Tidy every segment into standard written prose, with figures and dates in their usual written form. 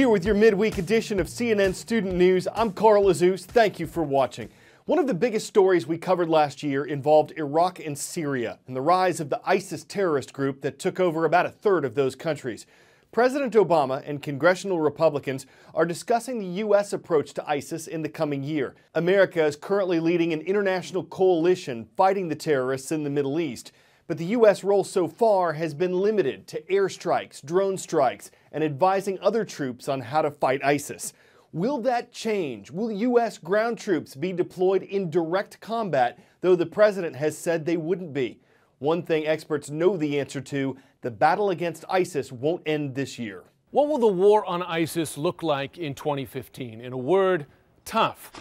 Here with your midweek edition of CNN Student News, I'm Carl Azus. Thank you for watching. One of the biggest stories we covered last year involved Iraq and Syria and the rise of the ISIS terrorist group that took over about a third of those countries. President Obama and congressional Republicans are discussing the U.S. approach to ISIS in the coming year. America is currently leading an international coalition fighting the terrorists in the Middle East. But the U.S. role so far has been limited to airstrikes, drone strikes, and advising other troops on how to fight ISIS. Will that change? Will U.S. ground troops be deployed in direct combat, though the president has said they wouldn't be? One thing experts know the answer to: the battle against ISIS won't end this year. What will the war on ISIS look like in 2015? In a word, tough.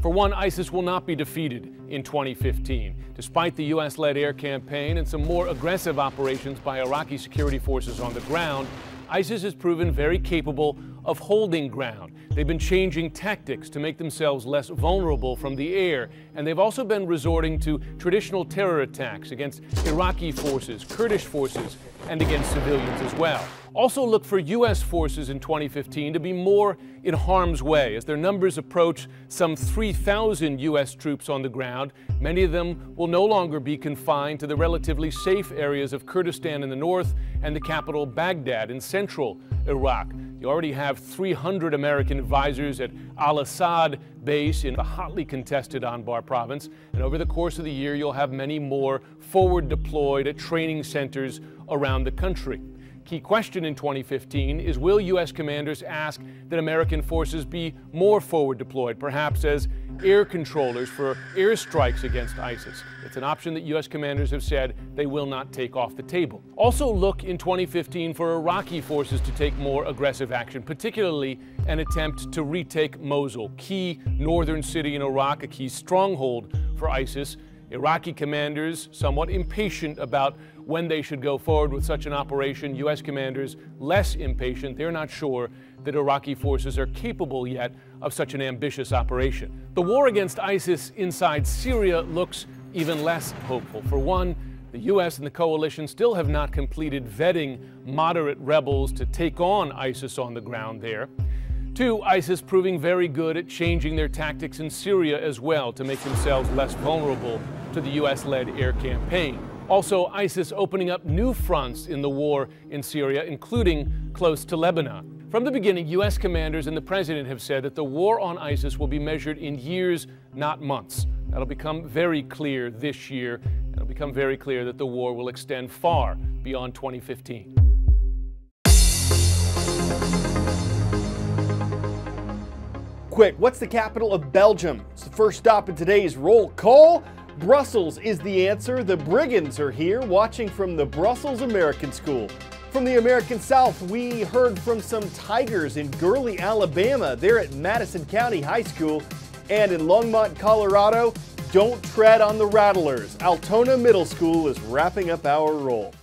For one, ISIS will not be defeated in 2015. Despite the U.S.-led air campaign and some more aggressive operations by Iraqi security forces on the ground, ISIS has proven very capable of holding ground. They've been changing tactics to make themselves less vulnerable from the air, and they've also been resorting to traditional terror attacks against Iraqi forces, Kurdish forces, and against civilians as well. Also look for U.S. forces in 2015 to be more in harm's way as their numbers approach some 3,000 U.S. troops on the ground. Many of them will no longer be confined to the relatively safe areas of Kurdistan in the north and the capital Baghdad in central Iraq. You already have 300 American advisors at al-Assad base in the hotly contested Anbar province, and over the course of the year you'll have many more forward deployed at training centers around the country. Key question in 2015 is, will U.S. commanders ask that American forces be more forward deployed, perhaps as air controllers for airstrikes against ISIS? It's an option that U.S. commanders have said they will not take off the table. Also look in 2015 for Iraqi forces to take more aggressive action, particularly an attempt to retake Mosul, key northern city in Iraq, a key stronghold for ISIS. Iraqi commanders somewhat impatient about when they should go forward with such an operation. U.S. commanders less impatient. They're not sure that Iraqi forces are capable yet of such an ambitious operation. The war against ISIS inside Syria looks even less hopeful. For one, the U.S. and the coalition still have not completed vetting moderate rebels to take on ISIS on the ground there. Two, ISIS proving very good at changing their tactics in Syria as well to make themselves less vulnerable to the U.S.-led air campaign. Also, ISIS opening up new fronts in the war in Syria, including close to Lebanon. From the beginning, U.S. commanders and the president have said that the war on ISIS will be measured in years, not months. That'll become very clear this year, and it'll become very clear that the war will extend far beyond 2015. Quick, what's the capital of Belgium? It's the first stop in today's roll call. Brussels is the answer. The Brigands are here watching from the Brussels American School. From the American South, we heard from some Tigers in Gurley, Alabama. They're at Madison County High School. And in Longmont, Colorado, don't tread on the rattlers. Altona Middle School is wrapping up our roll.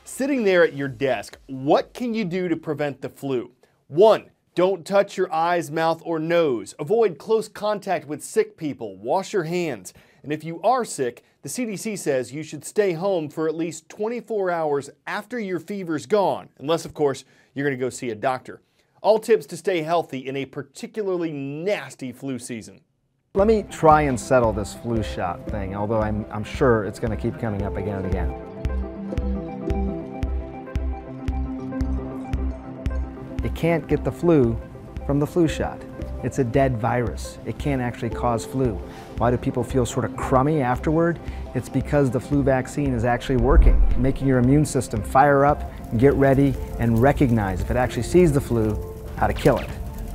Sitting there at your desk, what can you do to prevent the flu? 1. Don't touch your eyes, mouth, or nose. Avoid close contact with sick people. Wash your hands. And if you are sick, the CDC says you should stay home for at least 24 hours after your fever's gone, unless, of course, you're going to go see a doctor. All tips to stay healthy in a particularly nasty flu season. Let me try and settle this flu shot thing, although I'm sure it's going to keep coming up again and again. You can't get the flu from the flu shot. It's a dead virus. It can't actually cause flu. Why do people feel sort of crummy afterward? It's because the flu vaccine is actually working, making your immune system fire up, get ready, and recognize, if it actually sees the flu, how to kill it.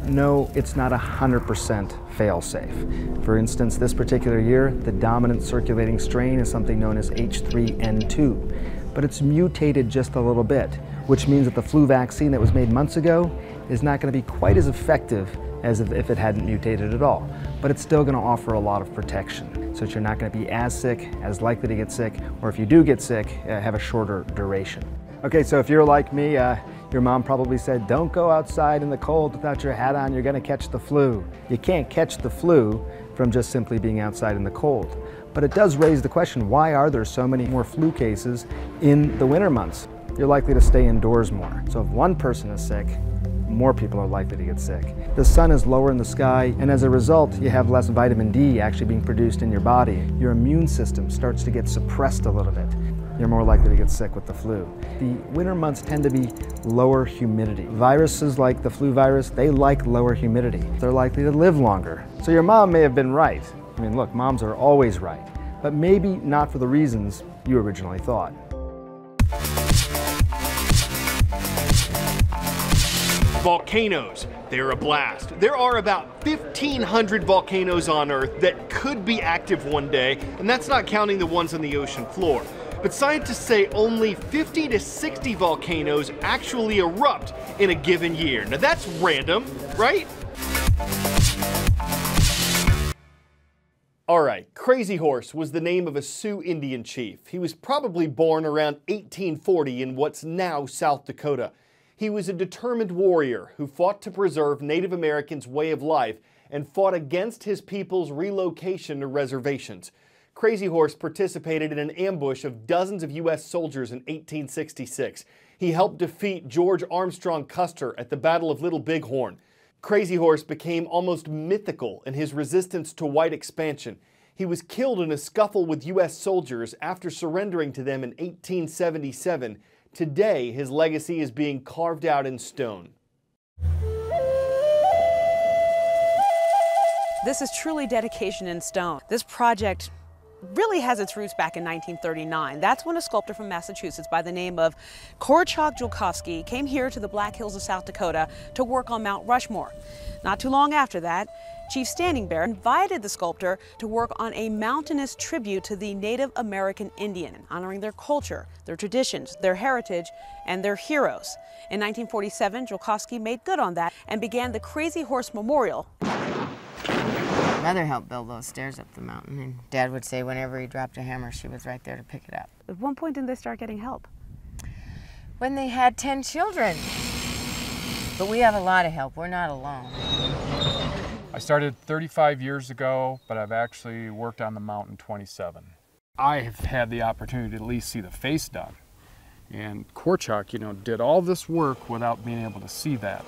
No, it's not 100% fail-safe. For instance, this particular year, the dominant circulating strain is something known as H3N2. But it's mutated just a little bit, which means that the flu vaccine that was made months ago is not going to be quite as effective as if it hadn't mutated at all. But it's still going to offer a lot of protection, so that you're not going to be as sick, as likely to get sick, or if you do get sick, have a shorter duration. Okay, so if you're like me, your mom probably said, don't go outside in the cold without your hat on, you're going to catch the flu. You can't catch the flu from just simply being outside in the cold. But it does raise the question, why are there so many more flu cases in the winter months? You're likely to stay indoors more. So if one person is sick, more people are likely to get sick. The sun is lower in the sky, and as a result, you have less vitamin D actually being produced in your body. Your immune system starts to get suppressed a little bit. You're more likely to get sick with the flu. The winter months tend to be lower humidity. Viruses like the flu virus, they like lower humidity. They're likely to live longer. So your mom may have been right. I mean, look, moms are always right, but maybe not for the reasons you originally thought. Volcanoes, they're a blast. There are about 1,500 volcanoes on Earth that could be active one day, and that's not counting the ones on the ocean floor. But scientists say only 50 to 60 volcanoes actually erupt in a given year. Now that's random, right? All right, Crazy Horse was the name of a Sioux Indian chief. He was probably born around 1840 in what's now South Dakota. He was a determined warrior who fought to preserve Native Americans' way of life and fought against his people's relocation to reservations. Crazy Horse participated in an ambush of dozens of U.S. soldiers in 1866. He helped defeat George Armstrong Custer at the Battle of Little Bighorn. Crazy Horse became almost mythical in his resistance to white expansion. He was killed in a scuffle with U.S. soldiers after surrendering to them in 1877. Today, his legacy is being carved out in stone. This is truly dedication in stone. This project really has its roots back in 1939. That's when a sculptor from Massachusetts by the name of Korchak Julkowski came here to the Black Hills of South Dakota to work on Mount Rushmore. Not too long after that, Chief Standing Bear invited the sculptor to work on a mountainous tribute to the Native American Indian, honoring their culture, their traditions, their heritage, and their heroes. In 1947, Julkowski made good on that and began the Crazy Horse Memorial. Mother helped build those stairs up the mountain, and Dad would say whenever he dropped a hammer, she was right there to pick it up. At one point, didn't they start getting help? When they had 10 children. But we have a lot of help. We're not alone. I started 35 years ago, but I've actually worked on the mountain 27. I have had the opportunity to at least see the face done. And Korchak, did all this work without being able to see that.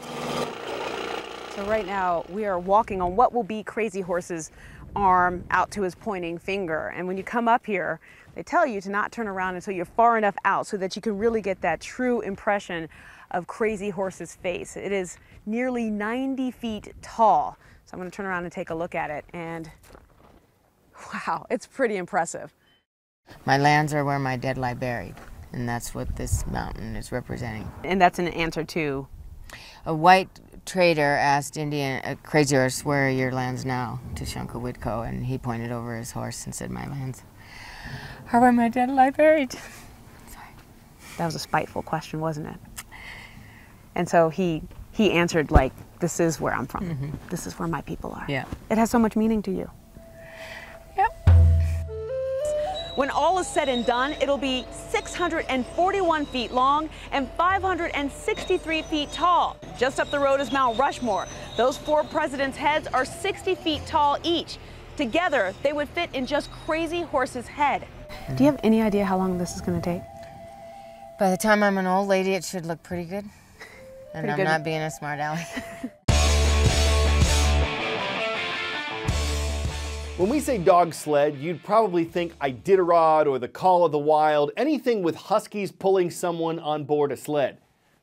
So right now we are walking on what will be Crazy Horse's arm out to his pointing finger. And when you come up here, they tell you to not turn around until you're far enough out so that you can really get that true impression of Crazy Horse's face. It is nearly 90 feet tall. So I'm going to turn around and take a look at it, and wow, it's pretty impressive. My lands are where my dead lie buried, and that's what this mountain is representing. And that's an answer to? A white trader asked Crazy Horse, where are your lands now, to Shunka Whitco, and he pointed over his horse and said, my lands are where my dead lie buried. Sorry. That was a spiteful question, wasn't it? And so he answered like, this is where I'm from. Mm-hmm. This is where my people are. Yeah. It has so much meaning to you. Yep. When all is said and done, it'll be 641 feet long and 563 feet tall. Just up the road is Mount Rushmore. Those 4 presidents' heads are 60 feet tall each. Together, they would fit in just Crazy Horse's head. Mm-hmm. Do you have any idea how long this is going to take? By the time I'm an old lady, it should look pretty good. And I'm not being a smart aleck. When we say dog sled, you'd probably think Iditarod or the Call of the Wild, anything with huskies pulling someone on board a sled.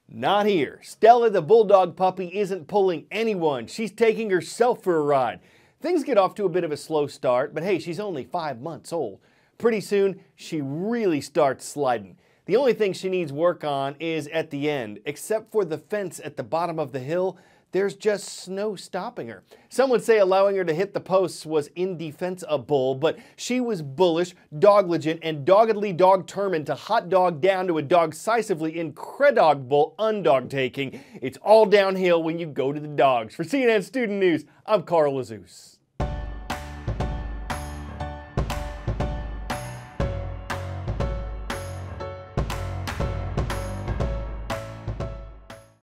Not here. Stella the bulldog puppy isn't pulling anyone. She's taking herself for a ride. Things get off to a bit of a slow start, but hey, she's only 5 months old. Pretty soon, she really starts sliding. The only thing she needs work on is at the end. Except for the fence at the bottom of the hill, there's just snow stopping her. Some would say allowing her to hit the posts was indefensible, but she was bullish, dogligent, and doggedly dog-termined to hot dog down to a dog-cisively incredible undog-taking. It's all downhill when you go to the dogs. For CNN Student News, I'm Carl Lazus.